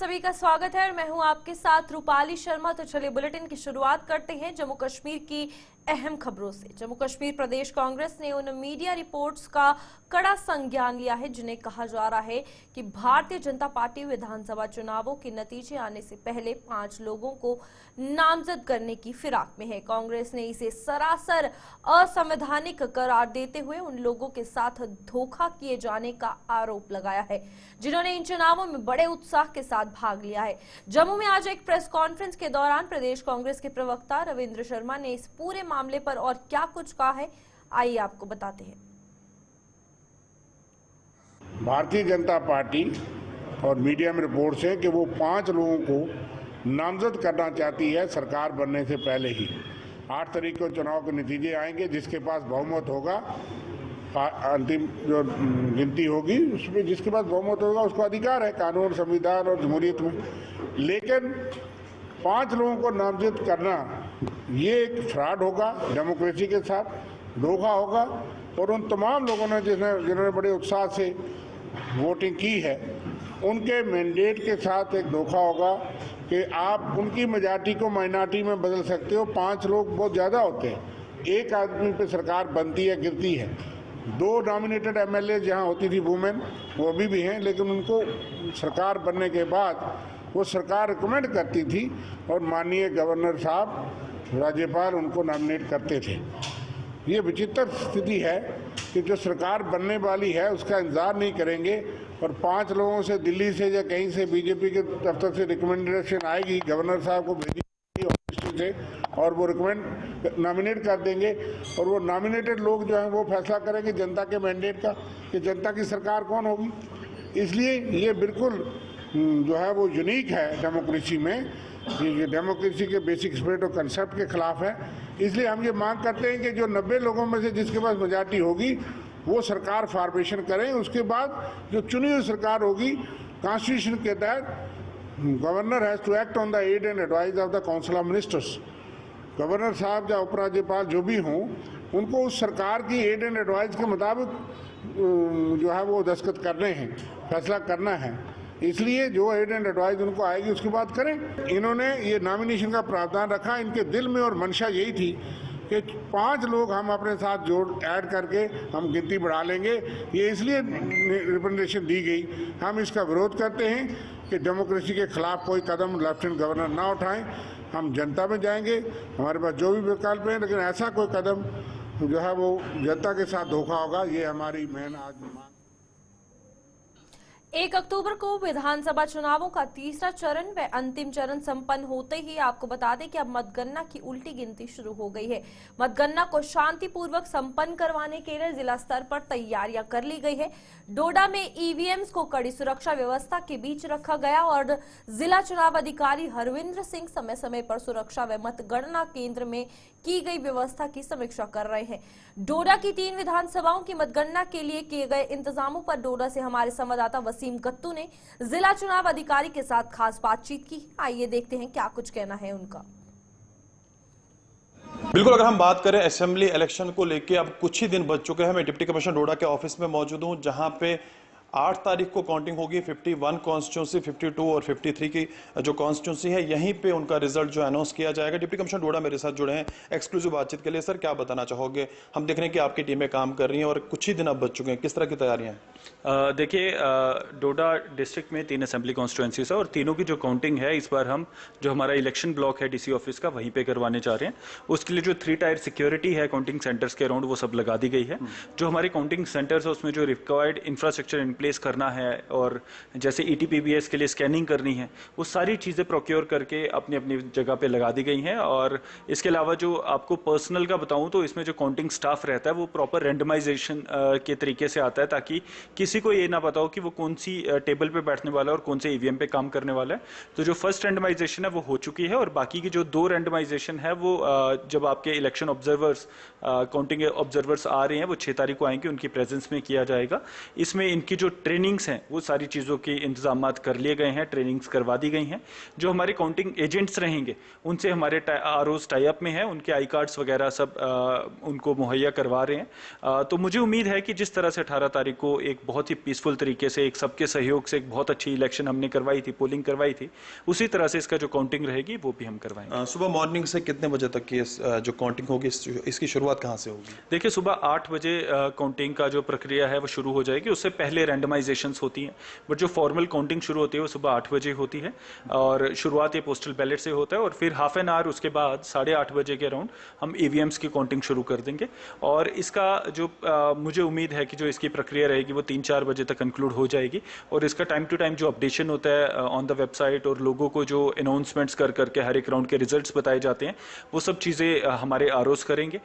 सभी का स्वागत है और मैं हूं आपके साथ रूपाली शर्मा। तो चलिए बुलेटिन की शुरुआत करते हैं जम्मू कश्मीर की अहम खबरों से। जम्मू कश्मीर प्रदेश कांग्रेस ने उन मीडिया रिपोर्ट्स का कड़ा संज्ञान लिया है जिन्हें कहा जा रहा है कि भारतीय जनता पार्टी विधानसभा चुनावों के नतीजे आने से पहले 5 लोगों को नामजद करने की फिराक में है। कांग्रेस ने इसे सरासर असंवैधानिक करार देते हुए उन लोगों के साथ धोखा किए जाने का आरोप लगाया है जिन्होंने इन चुनावों में बड़े उत्साह के साथ भाग लिया है। जम्मू में आज एक प्रेस कॉन्फ्रेंस के दौरान प्रदेश कांग्रेस के प्रवक्ता रविंद्र शर्मा ने इस पूरे मामले पर और क्या कुछ कहा है, आइए आपको बताते हैं। भारतीय जनता पार्टी और मीडिया में रिपोर्ट्स है कि वो 5 लोगों को नामजद करना चाहती है सरकार बनने से पहले ही। 8 तारीख को चुनाव के नतीजे आएंगे, जिसके पास बहुमत होगा, अंतिम जो गिनती होगी उसमें जिसके पास बहुमत होगा उसको अधिकार है कानून, संविधान और जमहूरियत में। लेकिन 5 लोगों को नामजद करना ये एक फ्रॉड होगा, डेमोक्रेसी के साथ धोखा होगा। और उन तमाम लोगों ने जिन्होंने बड़े उत्साह से वोटिंग की है उनके मैंडेट के साथ एक धोखा होगा कि आप उनकी मेजॉरिटी को माइनॉरिटी में बदल सकते हो। 5 लोग बहुत ज़्यादा होते हैं, एक आदमी पे सरकार बनती है गिरती है। 2 नॉमिनेटेड एमएलए जहाँ होती थी वुमेन, वो अभी भी हैं, लेकिन उनको सरकार बनने के बाद वो सरकार रिकमेंड करती थी और माननीय गवर्नर साहब राज्यपाल उनको नॉमिनेट करते थे। ये विचित्र स्थिति है कि जो सरकार बनने वाली है उसका इंतजार नहीं करेंगे और 5 लोगों से दिल्ली से या कहीं से बीजेपी के दफ्तर से रिकमेंडेशन आएगी, गवर्नर साहब को भेजी ऑफिस से और वो नॉमिनेट कर देंगे और वो नॉमिनेटेड लोग जो हैं वो फैसला करेंगे जनता के मैंडेट का कि जनता की सरकार कौन होगी। इसलिए ये बिल्कुल जो है वो यूनिक है डेमोक्रेसी में, ये डेमोक्रेसी के बेसिक स्पिरिट और कंसेप्ट के खिलाफ है। इसलिए हम ये मांग करते हैं कि जो 90 लोगों में से जिसके पास मेजॉरिटी होगी वो सरकार फॉर्मेशन करें। उसके बाद जो चुनी हुई सरकार होगी, कॉन्स्टिट्यूशन के तहत governor has to act on the aid and advice of the council of ministers. Governor साहब या उपराज्यपाल जो भी हों उनको उस सरकार की एड एंड एडवाइस के मुताबिक जो है वो दस्तखत करने हैं, फैसला करना है। इसलिए जो एड एंड एडवाइस उनको आएगी उसकी बात करें। इन्होंने ये नॉमिनेशन का प्रावधान रखा, इनके दिल में और मंशा यही थी कि 5 लोग हम अपने साथ ऐड करके हम गिनती बढ़ा लेंगे। ये इसलिए रिकमेंडेशन दी गई। हम इसका विरोध करते हैं कि डेमोक्रेसी के खिलाफ कोई कदम लेफ्टिनेंट गवर्नर ना उठाएं। हम जनता में जाएंगे, हमारे पास जो भी विकल्प हैं, लेकिन ऐसा कोई कदम जो है वो जनता के साथ धोखा होगा। ये हमारी मेन आज मांग। 1 अक्टूबर को विधानसभा चुनावों का तीसरा चरण व अंतिम चरण संपन्न होते ही आपको बता दें कि अब मतगणना की उल्टी गिनती शुरू हो गई है। मतगणना को शांतिपूर्वक संपन्न करवाने के लिए जिला स्तर पर तैयारियां कर ली गई है। डोडा में ईवीएम्स को कड़ी सुरक्षा व्यवस्था के बीच रखा गया और जिला चुनाव अधिकारी हरविंद्र सिंह समय समय पर सुरक्षा व मतगणना केंद्र में की गई व्यवस्था की समीक्षा कर रहे हैं। डोडा की 3 विधानसभाओं की मतगणना के लिए किए गए इंतजामों पर डोडा से हमारे संवाददाता वसीम कत्तू ने जिला चुनाव अधिकारी के साथ खास बातचीत की। आइए देखते हैं क्या कुछ कहना है उनका। बिल्कुल, अगर हम बात करें असेंबली इलेक्शन को लेके अब कुछ ही दिन बच चुके हैं। मैं डिप्टी कमिश्नर डोडा के ऑफिस में मौजूद हूं जहां पे 8 तारीख को काउंटिंग होगी। 51 कॉन्स्टिट्यूंसी, 52 और 53 की जो कॉन्स्टिट्यूंसी है यहीं पे उनका रिजल्ट जो अनाउंस किया जाएगा। डिप्टी कमिश्नर डोडा मेरे साथ जुड़े हैं एक्सक्लूसिव बातचीत के लिए। सर, क्या बताना चाहोगे? हम देख रहे हैं कि आपकी टीमें काम कर रही हैं और कुछ ही दिन अब बच चुके हैं, किस तरह की तैयारियां हैं? देखिए, डोडा डिस्ट्रिक्ट में 3 असेंबली कॉन्स्टिट्यूंसीज है और तीनों की जो काउंटिंग है इस बार हम जो हमारा इलेक्शन ब्लॉक है डीसी ऑफिस का वहीं पे करवाने जा रहे हैं। उसके लिए जो 3 टायर सिक्योरिटी है काउंटिंग सेंटर्स के अराउंड वो सब लगा दी गई है। जो हमारे काउंटिंग सेंटर्स है उसमें जो रिक्वायर्ड इंफ्रास्ट्रक्चर इन प्लेस करना है और जैसे ETPBS के लिए स्कैनिंग करनी है वो सारी चीज़ें प्रोक्योर करके अपनी अपनी जगह पे लगा दी गई हैं। और इसके अलावा जो आपको पर्सनल का बताऊं तो इसमें जो काउंटिंग स्टाफ रहता है वो प्रॉपर रेंडमाइजेशन के तरीके से आता है ताकि किसी को ये ना पता हो कि वो कौन सी टेबल पे बैठने वाला है और कौन से EVM पे काम करने वाला है। तो जो फर्स्ट रेंडमाइजेशन है वो हो चुकी है और बाकी की जो 2 रेंडमाइजेशन है वो जब आपके इलेक्शन ऑब्जर्वर्स काउंटिंग ऑब्जर्वर्स आ रहे हैं वो 6 तारीख को आएंगे, उनकी प्रेजेंस में किया जाएगा। इसमें इनकी जो ट्रेनिंग्स हैं वो सारी चीज़ों के इंतजाम कर लिए गए हैं, ट्रेनिंग्स करवा दी गई हैं। जो हमारे काउंटिंग एजेंट्स रहेंगे उनसे हमारे आरओज टाई अप में है, उनके आई कार्ड्स वगैरह सब उनको मुहैया करवा रहे हैं। तो मुझे उम्मीद है कि जिस तरह से 18 तारीख को एक बहुत ही पीसफुल तरीके से एक सबके सहयोग से एक बहुत अच्छी इलेक्शन हमने करवाई थी, पोलिंग करवाई थी, उसी तरह से इसका जो काउंटिंग रहेगी वो भी हम करवाएंगे। सुबह मॉर्निंग से कितने बजे तक की जो काउंटिंग होगी इसकी शुरुआत कहाँ से होगी? देखिए, सुबह 8 बजे काउंटिंग का जो प्रक्रिया है वो शुरू हो जाएगी। उससे पहले रैंडमाइजेशंस होती हैं, बट जो फॉर्मल काउंटिंग शुरू होती है वो सुबह 8 बजे होती है और शुरुआत ये पोस्टल बैलेट से होता है और फिर हाफ एन आवर उसके बाद 8:30 बजे के अराउंड हम ईवीएम्स की काउंटिंग शुरू कर देंगे। और इसका जो मुझे उम्मीद है कि जो इसकी प्रक्रिया रहेगी वो 3-4 बजे तक कंक्लूड हो जाएगी और इसका टाइम टू टाइम जो अपडेशन होता है ऑन द वेबसाइट और लोगों को जो अनाउंसमेंट्स कर करके हर एक राउंड के रिजल्ट्स बताए जाते हैं वो सब चीज़ें हमारे आरओज करेंगे।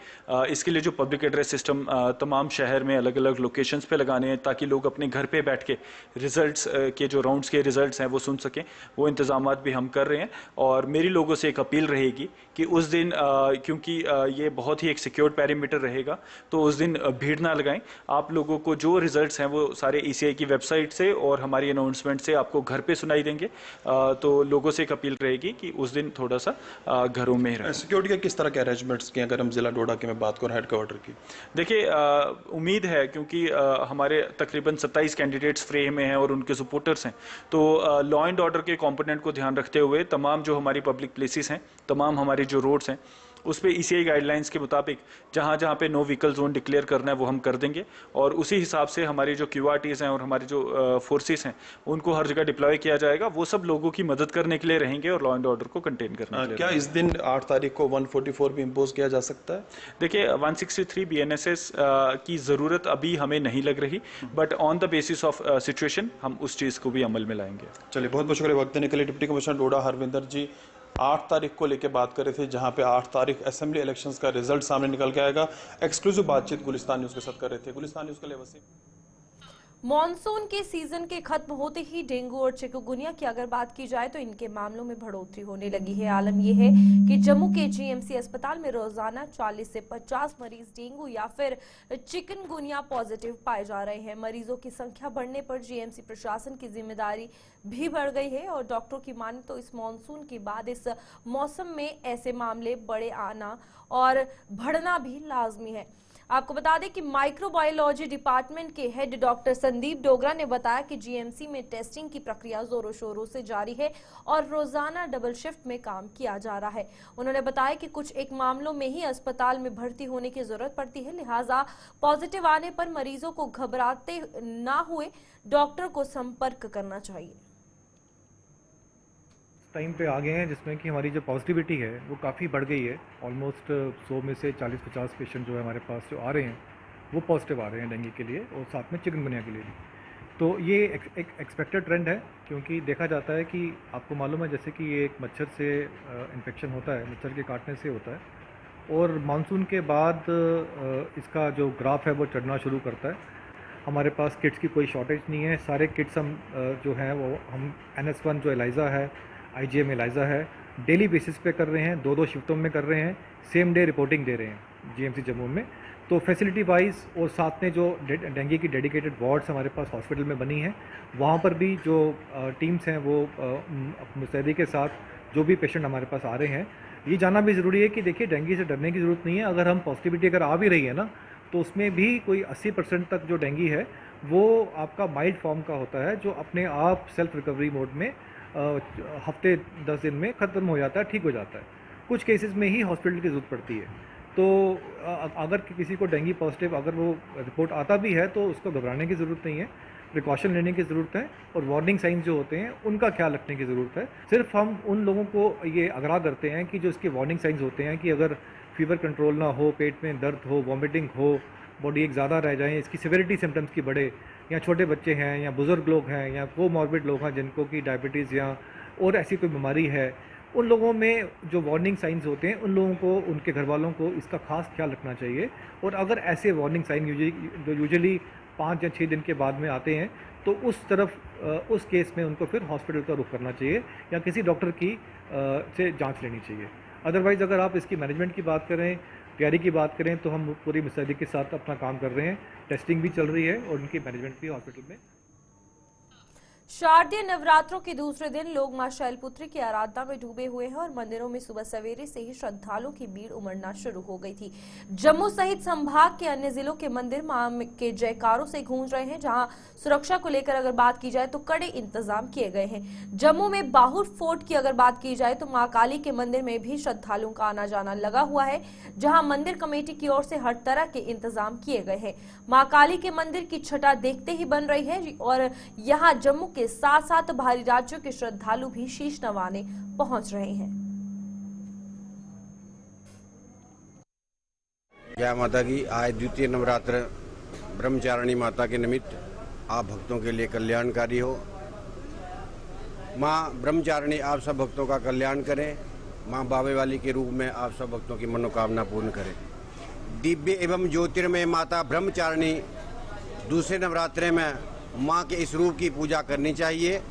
इसके लिए जो पब्लिक एड्रेस सिस्टम तमाम शहर में अलग अलग लोकेशंस पे लगाने हैं ताकि लोग अपने घर पे बैठ के रिजल्ट्स के जो राउंड्स के रिजल्ट्स हैं वो सुन सकें, वो इंतजाम भी हम कर रहे हैं। और मेरी लोगों से एक अपील रहेगी कि उस दिन क्योंकि ये बहुत ही एक सिक्योर्ड पैरामीटर रहेगा तो उस दिन भीड़ ना लगाएं। आप लोगों को जो रिजल्ट्स हैं वो सारे ईसीआई की वेबसाइट से और हमारी अनाउंसमेंट से आपको घर पे सुनाई देंगे। तो लोगों से एक अपील रहेगी कि उस दिन थोड़ा सा घरों में रहें। सिक्योरिटी के किस तरह के अरेंजमेंट्स किए अगर हम जिला डोडा की मैं बात करूँ हेडक्वार्टर की? देखिए, उम्मीद है क्योंकि हमारे तकरीबन 27 कैंडिडेट्स फ्रेम में हैं और उनके सपोर्टर्स हैं, तो लॉ एंड ऑर्डर के कंपोनेंट को ध्यान रखते हुए तमाम जो हमारी पब्लिक प्लेसेस हैं, तमाम हमारी जो रोड्स हैं उस पे ईसीआई गाइडलाइंस के मुताबिक जहाँ जहाँ पे नो व्हीकल जोन डिक्लेयर करना है वो हम कर देंगे और उसी हिसाब से हमारी जो क्यूआरटीज हैं और हमारी जो फोर्सेस हैं उनको हर जगह डिप्लॉय किया जाएगा। वो सब लोगों की मदद करने के लिए रहेंगे और लॉ एंड ऑर्डर को कंटेन करने के लिए। क्या इस दिन 8 तारीख को 144 भी इम्पोज किया जा सकता है? देखिए, 163 BNSS की ज़रूरत अभी हमें नहीं लग रही, but on the basis of situation हम उस चीज़ को भी अमल में लाएंगे। चलिए, बहुत बहुत शुक्रिया वक्त देने के लिए। डिप्टी कमिश्नर डोडा हरविंदर जी 8 तारीख को लेकर बात कर रहे थे, जहां पे 8 तारीख असेंबली इलेक्शंस का रिजल्ट सामने निकल के आएगा। एक्सक्लूसिव बातचीत गुलिस्तान न्यूज़ के साथ कर रहे थे। गुलिस्तान न्यूज़ के लिए वसीम। मॉनसून के सीजन के खत्म होते ही डेंगू और चिकनगुनिया की अगर बात की जाए तो इनके मामलों में बढ़ोतरी होने लगी है। आलम यह है कि जम्मू के जीएमसी अस्पताल में रोजाना 40 से 50 मरीज डेंगू या फिर चिकनगुनिया पॉजिटिव पाए जा रहे हैं। मरीजों की संख्या बढ़ने पर जीएमसी प्रशासन की जिम्मेदारी भी बढ़ गई है और डॉक्टरों की माने तो इस मॉनसून के बाद इस मौसम में ऐसे मामले बड़े आना और बढ़ना भी लाजमी है। आपको बता दें कि माइक्रोबायोलॉजी डिपार्टमेंट के हेड डॉक्टर संदीप डोगरा ने बताया कि जीएमसी में टेस्टिंग की प्रक्रिया जोरों शोरों से जारी है और रोजाना डबल शिफ्ट में काम किया जा रहा है। उन्होंने बताया कि कुछ एक मामलों में ही अस्पताल में भर्ती होने की जरूरत पड़ती है, लिहाजा पॉजिटिव आने पर मरीजों को घबराते ना हुए डॉक्टर को संपर्क करना चाहिए। टाइम पे आ गए हैं जिसमें कि हमारी जो पॉजिटिविटी है वो काफ़ी बढ़ गई है। ऑलमोस्ट 100 में से 40-50 पेशेंट जो है हमारे पास जो आ रहे हैं वो पॉजिटिव आ रहे हैं डेंगू के लिए और साथ में चिकनगुनिया के लिए भी। तो ये एक एक्सपेक्टेड ट्रेंड है, क्योंकि देखा जाता है कि आपको मालूम है जैसे कि ये एक मच्छर से इन्फेक्शन होता है, मच्छर के काटने से होता है और मानसून के बाद इसका जो ग्राफ है वो चढ़ना शुरू करता है। हमारे पास किट्स की कोई शॉर्टेज नहीं है, सारे किट्स हम जो हैं वो हम NS1 जो एलाइज़ा है, IgM एलाइज़ा है, डेली बेसिस पे कर रहे हैं, 2-2 शिफ्टों में कर रहे हैं, सेम डे रिपोर्टिंग दे रहे हैं जीएमसी जम्मू में। तो फैसिलिटी वाइज और साथ में जो डेंगू की डेडिकेटेड वार्ड्स हमारे पास हॉस्पिटल में बनी हैं, वहाँ पर भी जो टीम्स हैं वो मुस्तैदी के साथ जो भी पेशेंट हमारे पास आ रहे हैं, ये जानना भी ज़रूरी है कि देखिए डेंगू से डरने की ज़रूरत नहीं है। अगर हम पॉजिटिविटी अगर आ भी रही है ना, तो उसमें भी कोई 80% तक जो डेंगू है वो आपका माइल्ड फॉर्म का होता है, जो अपने आप सेल्फ रिकवरी मोड में हफ्ते 10 दिन में ख़त्म हो जाता है, ठीक हो जाता है। कुछ केसेस में ही हॉस्पिटल की ज़रूरत पड़ती है। तो अगर किसी को डेंगू पॉजिटिव अगर वो रिपोर्ट आता भी है तो उसको घबराने की ज़रूरत नहीं है, प्रिकॉशन लेने की ज़रूरत है और वार्निंग साइंस जो होते हैं उनका ख्याल रखने की ज़रूरत है। सिर्फ हम उन लोगों को ये आगाह करते हैं कि जो इसके वार्निंग साइंस होते हैं कि अगर फीवर कंट्रोल ना हो, पेट में दर्द हो, वॉमिटिंग हो, बॉडी एक ज़्यादा रह जाए, इसकी सिविरिटी सिम्टम्स की बढ़े, या छोटे बच्चे हैं या बुज़ुर्ग लोग हैं या कोमॉर्बिड लोग हैं जिनको की डायबिटीज़ या और ऐसी कोई बीमारी है, उन लोगों में जो वार्निंग साइंस होते हैं उन लोगों को, उनके घर वालों को इसका खास ख्याल रखना चाहिए। और अगर ऐसे वार्निंग साइन जो यूजुअली 5 या 6 दिन के बाद में आते हैं तो उस केस में उनको फिर हॉस्पिटल का रुख करना चाहिए या किसी डॉक्टर की से जांच लेनी चाहिए। अदरवाइज़ अगर आप इसकी मैनेजमेंट की बात करें, तैयारी की बात करें, तो हम पूरी मुस्तैदी के साथ अपना काम कर रहे हैं। टेस्टिंग भी चल रही है और उनकी मैनेजमेंट भी हॉस्पिटल में शारदीय नवरात्रों के दूसरे दिन लोग मां शैलपुत्री की आराधना में डूबे हुए हैं और मंदिरों में सुबह सवेरे से ही श्रद्धालुओं की भीड़ उमड़ना शुरू हो गई थी। जम्मू सहित संभाग के अन्य जिलों के मंदिर मां के जयकारों से गूंज रहे हैं, जहां सुरक्षा को लेकर अगर बात की जाए तो कड़े इंतजाम किए गए हैं। जम्मू में बाहुर फोर्ट की अगर बात की जाए तो मां काली के मंदिर में भी श्रद्धालुओं का आना जाना लगा हुआ है, जहां मंदिर कमेटी की ओर से हर तरह के इंतजाम किए गए हैं। मां काली के मंदिर की छटा देखते ही बन रही है और यहाँ जम्मू के साथ साथ बाहरी राज्यों के श्रद्धालु भी शीश नवाने पहुंच रहे हैं। जय माता की। आज द्वितीय नवरात्र ब्रह्मचारिणी माता के निमित्त आप भक्तों के लिए कल्याणकारी हो। माँ ब्रह्मचारिणी आप सब भक्तों का कल्याण करें। माँ बाबे वाली के रूप में आप सब भक्तों की मनोकामना पूर्ण करें। दिव्य एवं ज्योतिर्मय माता ब्रह्मचारिणी दूसरे नवरात्रे में माँ के इस रूप की पूजा करनी चाहिए।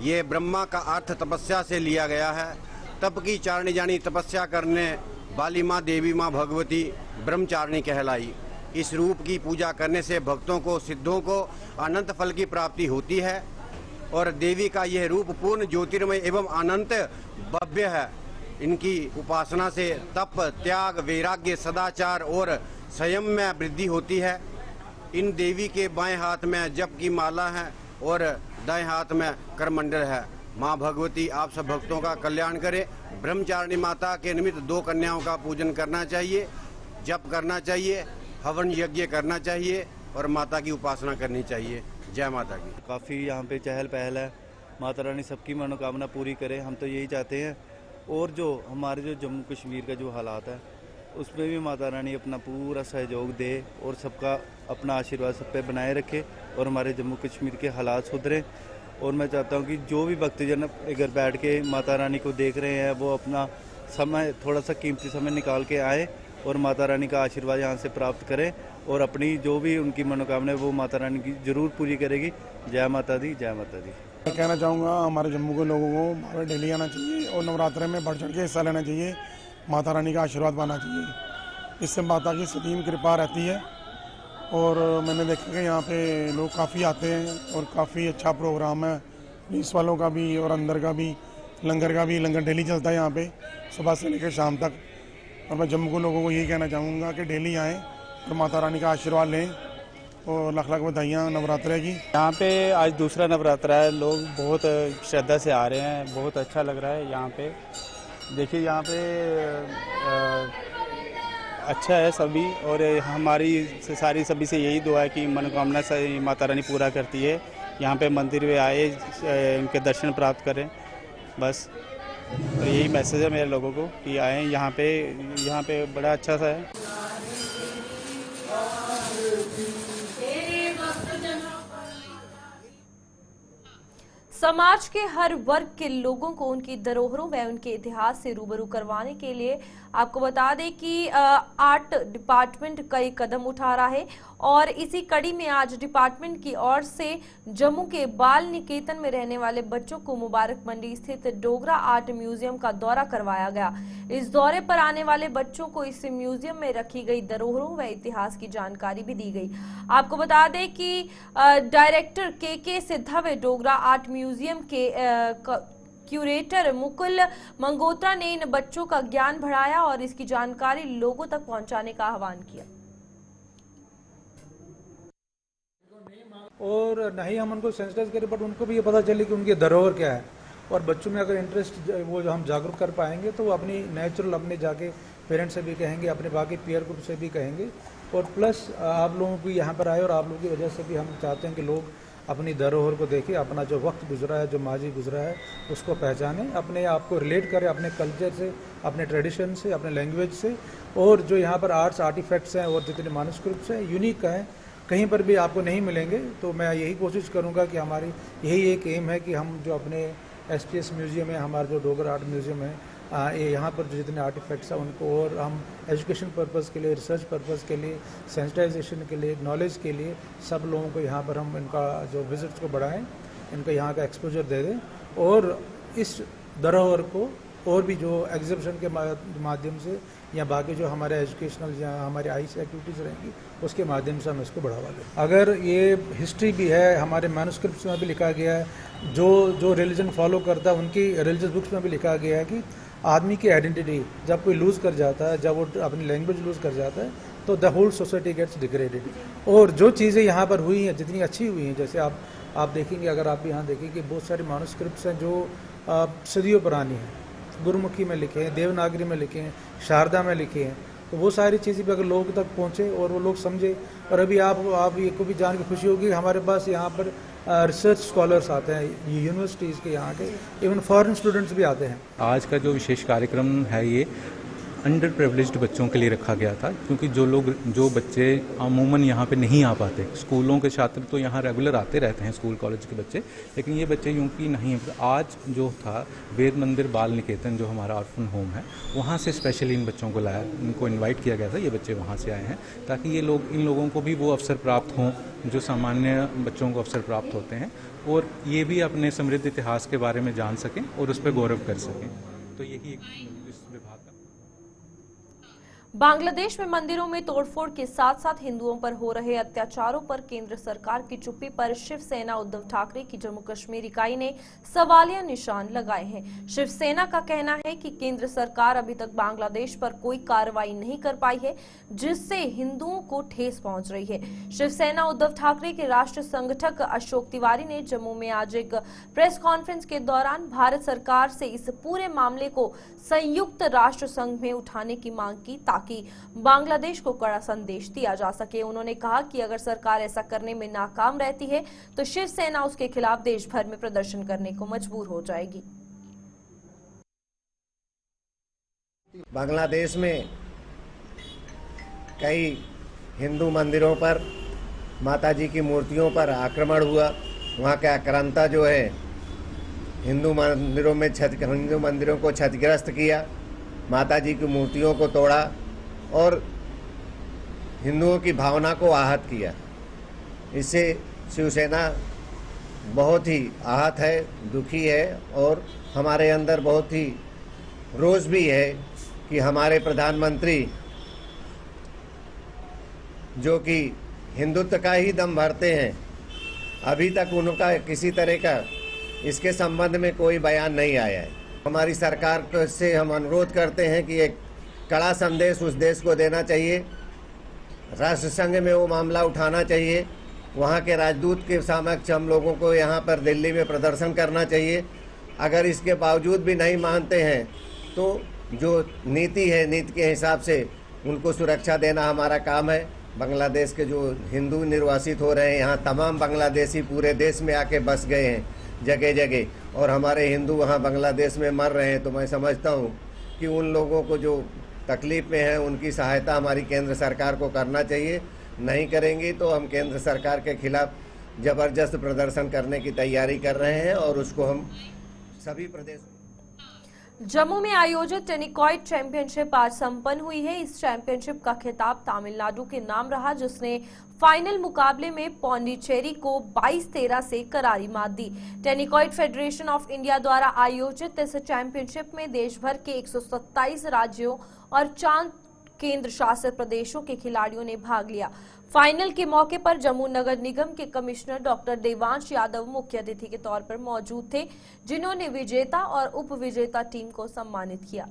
ये ब्रह्मा का अर्थ तपस्या से लिया गया है। तप की चारणी जानी तपस्या करने वाली माँ देवी माँ भगवती ब्रह्मचारिणी कहलाई। इस रूप की पूजा करने से भक्तों को सिद्धों को अनंत फल की प्राप्ति होती है और देवी का यह रूप पूर्ण ज्योतिर्मय एवं अनंत भव्य है। इनकी उपासना से तप, त्याग, वैराग्य, सदाचार और संयम में वृद्धि होती है। इन देवी के बाएं हाथ में जप की माला है और दाएं हाथ में करमंडल है। माँ भगवती आप सब भक्तों का कल्याण करे। ब्रह्मचारिणी माता के निमित्त 2 कन्याओं का पूजन करना चाहिए, जप करना चाहिए, हवन यज्ञ करना चाहिए और माता की उपासना करनी चाहिए। जय माता की। काफ़ी यहाँ पे चहल पहल है। माता रानी सबकी मनोकामना पूरी करे, हम तो यही चाहते हैं। और जो हमारे जो जम्मू कश्मीर का जो हालात है उसमें भी माता रानी अपना पूरा सहयोग दे और सबका अपना आशीर्वाद सब पे बनाए रखे और हमारे जम्मू कश्मीर के हालात सुधरे। और मैं चाहता हूँ कि जो भी भक्तजन अगर बैठ के माता रानी को देख रहे हैं वो अपना समय, थोड़ा सा कीमती समय निकाल के आए और माता रानी का आशीर्वाद यहाँ से प्राप्त करें और अपनी जो भी उनकी मनोकामना है वो माता रानी की जरूर पूरी करेगी। जय माता दी, जय माता दी। मैं कहना चाहूँगा हमारे जम्मू के लोगों को वहाँ डेली आना चाहिए और नवरात्रे में बढ़ चढ़ के हिस्सा लेना चाहिए। माता रानी का आशीर्वाद पाना चाहिए, इससे माता की सलीम कृपा रहती है। और मैंने देखा कि यहाँ पे लोग काफ़ी आते हैं और काफ़ी अच्छा प्रोग्राम है, पुलिस वालों का भी और अंदर का भी, लंगर का भी। लंगर डेली चलता है यहाँ पे सुबह से लेकर शाम तक। और मैं जम्मू के लोगों को यही कहना चाहूँगा कि डेली आएँ और माता रानी का आशीर्वाद लें और लाख लाख बधाइयाँ नवरात्रे की। यहाँ पे आज दूसरा नवरात्रा है, लोग बहुत श्रद्धा से आ रहे हैं, बहुत अच्छा लग रहा है यहाँ पे। देखिए यहाँ पे अच्छा है सभी और हमारी सारी सभी से यही दुआ है कि मनोकामना से माता रानी पूरा करती है। यहाँ पे मंदिर में आए, उनके दर्शन प्राप्त करें, बस तो यही मैसेज है मेरे लोगों को कि आएँ यहाँ पे बड़ा अच्छा सा है। समाज के हर वर्ग के लोगों को उनकी धरोहरों व उनके इतिहास से रूबरू करवाने के लिए आपको बता दें कि आर्ट डिपार्टमेंट कई कदम उठा रहा है और इसी कड़ी में आज डिपार्टमेंट की ओर से जम्मू के बाल निकेतन में रहने वाले बच्चों को मुबारक मंडी स्थित डोगरा आर्ट म्यूजियम का दौरा करवाया गया। इस दौरे पर आने वाले बच्चों को इस म्यूजियम में रखी गई धरोहरों व इतिहास की जानकारी भी दी गई। आपको बता दें कि डायरेक्टर के सिद्धा व डोगरा आर्ट म्यूजियम के क्यूरेटर मुकुल मंगोत्रा ने इन बच्चों का ज्ञान बढ़ाया और इसकी जानकारी लोगों तक पहुंचाने का आह्वान किया। और न ही हम उनको सेंसिटाइज करें बट उनको भी ये पता चले कि उनकी धरोहर क्या है और बच्चों में अगर इंटरेस्ट वो जो हम जागरूक कर पाएंगे तो वो अपनी नेचुरल अपने जाके पेरेंट्स से भी कहेंगे, अपने बाकी पीयर ग्रुप से भी कहेंगे। और प्लस आप लोगों को यहाँ पर आए और आप लोगों की वजह से भी हम चाहते हैं कि लोग अपनी धरोहर को देखें, अपना जो वक्त गुजरा है, जो माजी गुजरा है उसको पहचानें, अपने आप को रिलेट करें अपने कल्चर से, अपने ट्रेडिशन से, अपने लैंग्वेज से। और जो यहाँ पर आर्ट्स आर्टिफैक्ट्स हैं और जितने मैन्युस्क्रिप्ट्स हैं यूनिक हैं, कहीं पर भी आपको नहीं मिलेंगे। तो मैं यही कोशिश करूँगा कि हमारी यही एक एम है कि हम जो अपने SPS म्यूज़ियम है, हमारा जो डोगरा आर्ट म्यूज़ियम है, यहाँ पर जो जितने आर्टिफैक्ट्स हैं उनको और हम एजुकेशन पर्पज़ के लिए, रिसर्च पर्पज़ के लिए, सेंसिटाइजेशन के लिए, नॉलेज के लिए सब लोगों को यहाँ पर हम इनका जो विजिट्स को बढ़ाएं, इनको यहाँ का एक्सपोजर दे दें और इस धरोहर को और भी जो एग्जीबिशन के माध्यम से या बाकी जो हमारे एजुकेशनल या हमारे आईसी एक्टिविटीज़ रहेंगी उसके माध्यम से हम इसको बढ़ावा दें। अगर ये हिस्ट्री भी है, हमारे मैन्युस्क्रिप्ट्स में भी लिखा गया है, जो रिलीजन फॉलो करता है उनकी रिलीजियस बुक्स में भी लिखा गया है कि आदमी की आइडेंटिटी जब कोई लूज़ कर जाता है, जब वो अपनी लैंग्वेज लूज़ कर जाता है तो the whole society gets degraded. और जो चीज़ें यहाँ पर हुई हैं, जितनी अच्छी हुई हैं, जैसे आप देखेंगे, अगर आप भी यहाँ देखेंगे बहुत सारे मैन्युस्क्रिप्ट्स हैं जो सदियों पुरानी हैं, गुरुमुखी में लिखे हैं, देवनागरी में लिखे हैं, शारदा में लिखे हैं, तो वो सारी चीज़ें भी अगर लोगों तक पहुँचे और वो लोग समझे। और अभी आप ये को भी जान के खुशी होगी, हमारे पास यहाँ पर रिसर्च स्कॉलर्स आते हैं यूनिवर्सिटीज़ के, यहाँ के इवन फॉरेन स्टूडेंट्स भी आते हैं। आज का जो विशेष कार्यक्रम है ये अंडर प्रिविलेज्ड बच्चों के लिए रखा गया था, क्योंकि जो बच्चे अमूमन यहाँ पे नहीं आ पाते, स्कूलों के छात्र तो यहाँ रेगुलर आते रहते हैं, स्कूल कॉलेज के बच्चे, लेकिन ये बच्चे यूँ की नहीं। आज जो था वेद मंदिर बाल निकेतन जो हमारा ऑर्फन होम है, वहाँ से स्पेशली इन बच्चों को लाया, इनको इन्वाइट किया गया था, ये बच्चे वहाँ से आए हैं ताकि इन लोगों को भी वो अवसर प्राप्त हों जो सामान्य बच्चों को अवसर प्राप्त होते हैं, और ये भी अपने समृद्ध इतिहास के बारे में जान सकें और उस पर गौरव कर सकें। तो यही इस विभाग का। बांग्लादेश में मंदिरों में तोड़फोड़ के साथ साथ हिंदुओं पर हो रहे अत्याचारों पर केंद्र सरकार की चुप्पी पर शिवसेना उद्धव ठाकरे की जम्मू कश्मीर इकाई ने सवालिया निशान लगाए हैं। शिवसेना का कहना है कि केंद्र सरकार अभी तक बांग्लादेश पर कोई कार्रवाई नहीं कर पाई है, जिससे हिंदुओं को ठेस पहुंच रही है। शिवसेना उद्धव ठाकरे के राष्ट्रीय संगठक अशोक तिवारी ने जम्मू में आज एक प्रेस कॉन्फ्रेंस के दौरान भारत सरकार से इस पूरे मामले को संयुक्त राष्ट्र संघ में उठाने की मांग की ताकि बांग्लादेश को कड़ा संदेश दिया जा सके। उन्होंने कहा कि अगर सरकार ऐसा करने में नाकाम रहती है तो शिवसेना उसके खिलाफ देश भर में प्रदर्शन करने को मजबूर हो जाएगी। बांग्लादेश में कई हिंदू मंदिरों पर, माताजी की मूर्तियों पर आक्रमण हुआ। वहाँ के आक्रांता जो है हिंदू मंदिरों को क्षतिग्रस्त किया, माताजी की मूर्तियों को तोड़ा और हिंदुओं की भावना को आहत किया। इससे शिवसेना बहुत ही आहत है, दुखी है और हमारे अंदर बहुत ही रोष भी है कि हमारे प्रधानमंत्री जो कि हिंदुत्व का ही दम भरते हैं, अभी तक उनका किसी तरह का इसके संबंध में कोई बयान नहीं आया है। हमारी सरकार से हम अनुरोध करते हैं कि एक कड़ा संदेश उस देश को देना चाहिए, राष्ट्र संघ में वो मामला उठाना चाहिए, वहाँ के राजदूत के समक्ष हम लोगों को यहाँ पर दिल्ली में प्रदर्शन करना चाहिए। अगर इसके बावजूद भी नहीं मानते हैं तो जो नीति है, नीति के हिसाब से उनको सुरक्षा देना हमारा काम है। बांग्लादेश के जो हिंदू निर्वासित हो रहे हैं, यहाँ तमाम बांग्लादेशी पूरे देश में आके बस गए हैं जगह जगह, और हमारे हिंदू वहाँ बांग्लादेश में मर रहे हैं। तो मैं समझता हूँ कि उन लोगों को जो तकलीफ में है उनकी सहायता हमारी केंद्र सरकार को करना चाहिए। नहीं करेंगी तो हम केंद्र सरकार के खिलाफ जबरदस्त प्रदर्शन करने की तैयारी कर रहे हैं और उसको हम सभी प्रदेश। जम्मू में आयोजित टेनिकॉइड चैंपियनशिप आज संपन्न हुई है। इस चैंपियनशिप का खिताब तमिलनाडु के नाम रहा, जिसने फाइनल मुकाबले में पौंडीचेरी को 22-13 से करारी मात दी। टेनिकॉइड फेडरेशन ऑफ इंडिया द्वारा आयोजित इस चैंपियनशिप में देश भर के 127 राज्यों और 4 केंद्र शासित प्रदेशों के खिलाड़ियों ने भाग लिया। फाइनल के मौके पर जम्मू नगर निगम के कमिश्नर डॉक्टर देवांश यादव मुख्य अतिथि के तौर पर मौजूद थे, जिन्होंने विजेता और उपविजेता टीम को सम्मानित किया।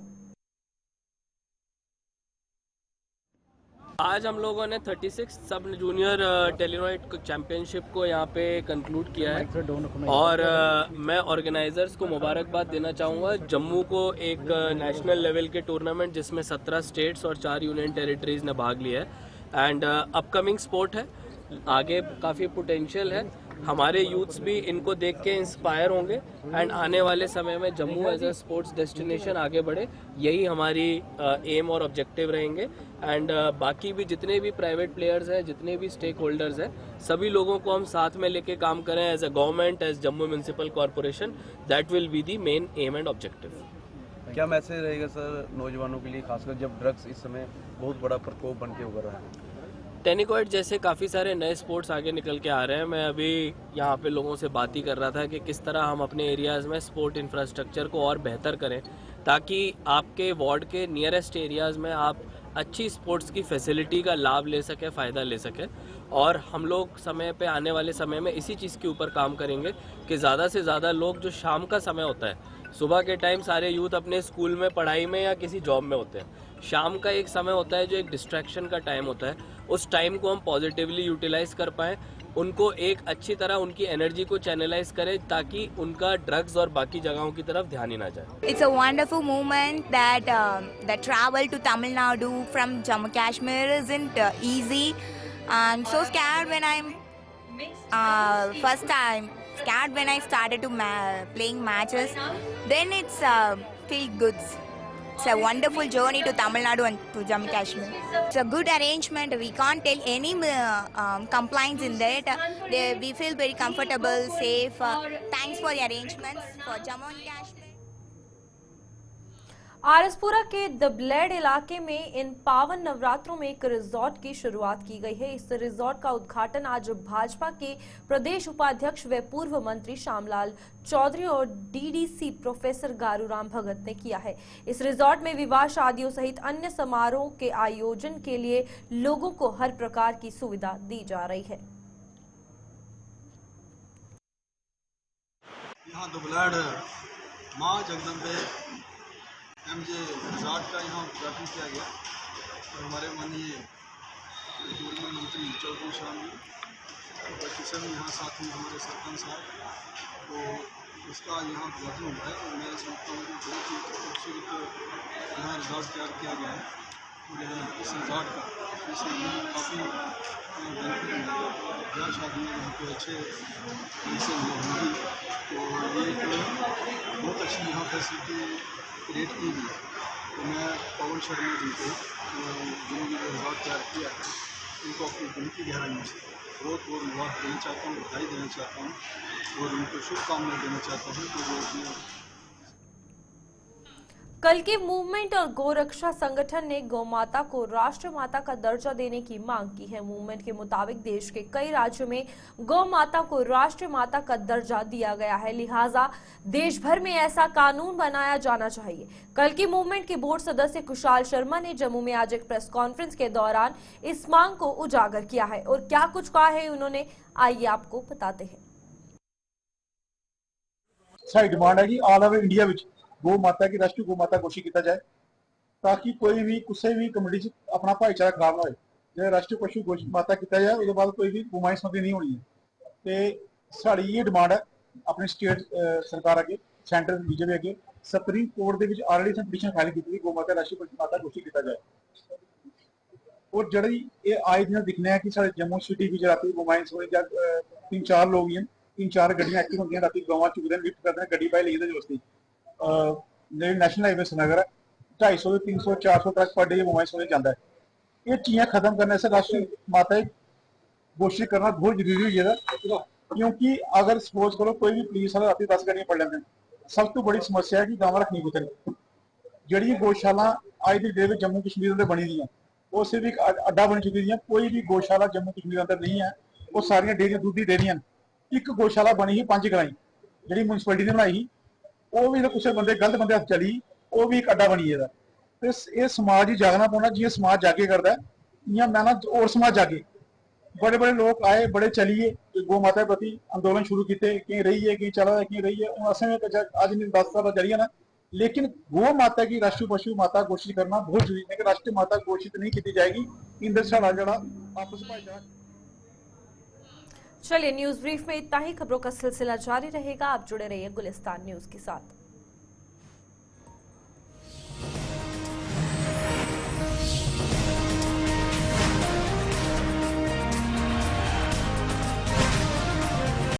आज हम लोगों ने 36 सब जूनियर टेनिकॉइड चैंपियनशिप को यहाँ पे कंक्लूड किया है और मैं ऑर्गेनाइजर्स को मुबारकबाद देना चाहूँगा। जम्मू को एक नेशनल लेवल के टूर्नामेंट जिसमें 17 स्टेट्स और 4 यूनियन टेरिटरीज ने भाग लिया है एंड अपकमिंग स्पोर्ट है, आगे काफ़ी पोटेंशियल है। हमारे यूथ्स भी इनको देख के इंस्पायर होंगे एंड आने वाले समय में Jammu as a sports destination आगे बढ़े, यही हमारी एम और ऑब्जेक्टिव रहेंगे। एंड बाकी भी जितने भी प्राइवेट प्लेयर्स हैं, जितने भी स्टेक होल्डर्स हैं, सभी लोगों को हम साथ में लेके काम करें as a government, as Jammu municipal corporation. That will be the main aim and objective. क्या मैसेज रहेगा सर नौजवानों के लिए, खासकर जब ड्रग्स इस समय बहुत बड़ा प्रकोप बन के उभर रहा है? टेनिकॉइड जैसे काफ़ी सारे नए स्पोर्ट्स आगे निकल के आ रहे हैं। मैं अभी यहाँ पे लोगों से बात ही कर रहा था कि किस तरह हम अपने एरियाज़ में स्पोर्ट इंफ्रास्ट्रक्चर को और बेहतर करें ताकि आपके वार्ड के नियरेस्ट एरियाज़ में आप अच्छी स्पोर्ट्स की फैसिलिटी का लाभ ले सकें, फ़ायदा ले सकें। और हम लोग समय पे आने वाले समय में इसी चीज़ के ऊपर काम करेंगे कि ज़्यादा से ज़्यादा लोग, जो शाम का समय होता है, सुबह के टाइम सारे यूथ अपने स्कूल में, पढ़ाई में या किसी जॉब में होते हैं, शाम का एक समय होता है जो एक डिस्ट्रैक्शन का टाइम होता है, उस टाइम को हम पॉजिटिवली यूटिलाइज कर पाएँ, उनको एक अच्छी तरह उनकी एनर्जी को चैनलाइज करें ताकि उनका ड्रग्स और बाकी जगहों की तरफ ध्यान ही ना जाए। It's a wonderful movement that the travel to Tamil Nadu from Jammu Kashmir isn't easy. I'm so scared when I'm first time scared when I started to playing matches. Then it's feel good. It's a wonderful journey to Tamil Nadu and to Jammu Kashmir. It's a good arrangement. We can't tell any complaints in that. We feel very comfortable, safe. Thanks for the arrangements for Jammu and Kashmir. RS Pura के दबलेड इलाके में इन पावन नवरात्रों में एक resort की शुरुआत की गई है। इस रिजॉर्ट का उद्घाटन आज भाजपा के प्रदेश उपाध्यक्ष व पूर्व मंत्री श्यामलाल चौधरी और डीडीसी प्रोफेसर गारूराम भगत ने किया है। इस रिजॉर्ट में विवाह, शादियों सहित अन्य समारोह के आयोजन के लिए लोगों को हर प्रकार की सुविधा दी जा रही है। यहाँ दबलेड मां जगदम्बे एमजे रिजॉर्ट का यहाँ उद्घाटन किया गया और हमारे माननीय पूर्व मंत्री चौधरी शाह किशन यहाँ साथ में हमारे सरपंच साहब, तो इसका यहाँ उद्घाटन हुआ है। और मैं समझता हूँ कि बहुत ही खूबसूरत यहाँ रिजॉर्ट तैयार किया गया है और इस रिजॉर्ट का इसमें काफ़ी बेनिफिट मिलेगा। ब्याह शादी में यहाँ पे अच्छे से होंगी, तो ये एक बहुत अच्छी यहाँ फैसिलिटी क्रिएट की गई है। तो मैं पवन शर्मा जी को, जिन्होंने रिजॉर्ट तैयार किया है, उनको अपनी दिल की गहराइयों से बहुत बहुत मुबारक देना चाहता हूँ, बधाई देना चाहता हूँ और उनको शुभकामनाएं देना चाहता हूँ कि वो कल्कि मूवमेंट और गोरक्षा संगठन ने गौमाता को राष्ट्रमाता का दर्जा देने की मांग की है। मूवमेंट के मुताबिक देश के कई राज्यों में गौमाता को राष्ट्रमाता का दर्जा दिया गया है, लिहाजा देश भर में ऐसा कानून बनाया जाना चाहिए। कल्कि मूवमेंट के बोर्ड सदस्य कुशाल शर्मा ने जम्मू में आज एक प्रेस कॉन्फ्रेंस के दौरान इस मांग को उजागर किया है और क्या कुछ कहा है उन्होंने, आइए आपको बताते हैं। सारी डिमांड है कि ऑल ओवर इंडिया में गौ माता की राष्ट्रीय गौ माता घोषित किया जाए ताकि कोई भी किसी भी कम्युनिटी अपना भाईचारा खराब ना हो। जो राष्ट्रीय पशु घोषित माता किया जाए उसके बाद कोई भी गुमाई समझी नहीं होनी है। तो साड़ी ये डिमांड है अपने स्टेट सरकार अगे, सेंटर बीजेपी अगे, सुप्रीम कोर्ट के ऑलरेडी पटिशन फाइल की गौ माता राष्ट्रीय पशु माता घोषित किया जाए। और जड़ी ये आए दिन दिखने है कि जम्मू सिटी भी रात गुमाई समझ 3-4 लोग ही 3-4 गड्डियां एक्टिव होंगी, रात गवां चुकते हैं, लिफ्ट करते हैं, गड्डी पाई लेते दोस्ती नेशनल हाईवे श्रीनगर है 250 300 400 ट्रक पर डे मोबाइल सोने जाता है। ये चीज़ें खत्म करने से राष्ट्रीय माता घोषित करना बहुत जरूरी है, क्योंकि अगर सपोज करो कोई भी पुलिस वाला रात 10 गाड़ियां पड़ लेते हैं, सब तो बड़ी समस्या है कि गांव रखनी कुछ जी गौशाला अज की डेट में जम्मू कश्मीर अंदर बनी दी वो सिर्फ एक अड्डा बन चुकी है। कोई भी गौशाला जम्मू कश्मीर अंदर नहीं है, वो सारिया डेयरियां दुध की डेयरियां। एक गौशाला बनी ही 5 ग्राई जी म्यूनसिपैलिटी ने बनाई, वो भी कुछ बंदे गलत बंदे हथ चली, वो भी एक अड्डा बनी है। तो समाज ही जागना पौना, जियां समाज जागे करता है इं मैं ना और समाज जागे। बड़े बड़े लोग आए, बड़े चलिए गौ माता प्रति अंदोलन शुरू किए, कहीं रही है, कहीं चला है, कहीं रही है। असं अज 10 साल जरिए ना, लेकिन गौ माता की राष्ट्रीय पशु माता घोषित करना बहुत जरूरी है कि राष्ट्रीय माता घोषित नहीं की जाएगी। इंदर साड़ा जड़ा आपस भाईचारा। चलिए न्यूज ब्रीफ में इतना ही। खबरों का सिलसिला जारी रहेगा, आप जुड़े रहिए गुलिस्तान न्यूज के साथ।